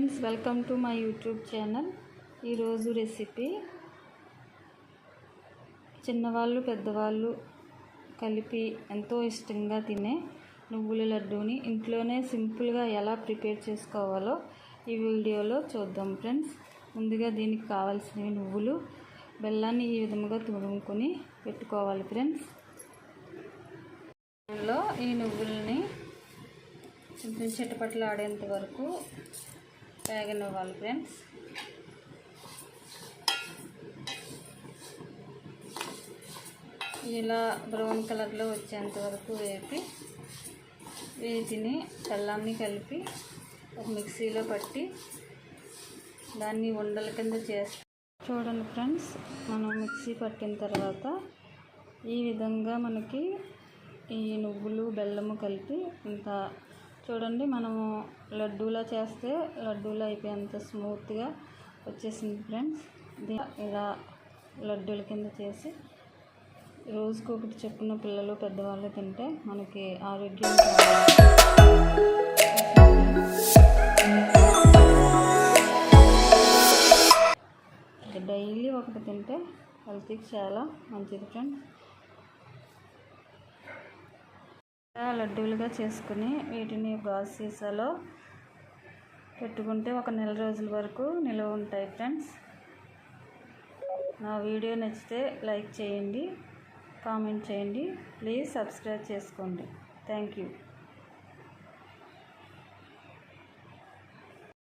Friends, welcome to my YouTube channel. ఈరోజు recipe చిన్నవాళ్ళు పెద్దవాళ్ళు కలిపి ఎంతో ఇష్టంగా తినే నువ్వుల లడ్డూని ఇంట్లోనే సింపుల్గా ఎలా ప్రిపేర్ చేసుకోవాలో ఈ వీడియోలో చూద్దాం ఫ్రెండ్స్. ముందుగా దీనికి కావాల్సినవి నువ్వులు, బెల్లాన్ని ఈ విధంగా తురుముకొని పెట్టుకోవాలి ఫ్రెండ్స్. దానిలో ఈ నువ్వుల్ని కొంచెం చిటపట్లు ఆడేంత వరకు వేగనివ్వాలి ఫ్రెండ్స్. ఇలా బ్రౌన్ కలర్లో వచ్చేంత వరకు వేపి వీటిని బెల్లాన్ని కలిపి ఒక మిక్సీలో పట్టి దాన్ని ఉండల కింద చేసి చూడండి ఫ్రెండ్స్. మనం మిక్సీ పట్టిన తర్వాత ఈ విధంగా మనకి ఈ నువ్వులు బెల్లము కలిపి ఇంత చూడండి, మనము లడ్డూలా చేస్తే లడ్డూలా అయిపోయేంత స్మూత్గా వచ్చేసింది ఫ్రెండ్స్. ఇలా లడ్డూల కింద చేసి రోజుకు ఒకటి చొప్పున పిల్లలు పెద్దవాళ్ళు తింటే మనకి ఆరోగ్యం డైలీ ఒకటి తింటే హెల్త్కి చాలా మంచిది ఫ్రెండ్స్. లడ్డూలుగా చేసుకుని వీటిని గాజు సీసాలో పెట్టుకుంటే ఒక నెల రోజుల వరకు నిల్వ ఉంటాయి ఫ్రెండ్స్. నా వీడియో నచ్చితే లైక్ చేయండి, కామెంట్ చేయండి, ప్లీజ్ సబ్స్క్రైబ్ చేసుకోండి. Thank you.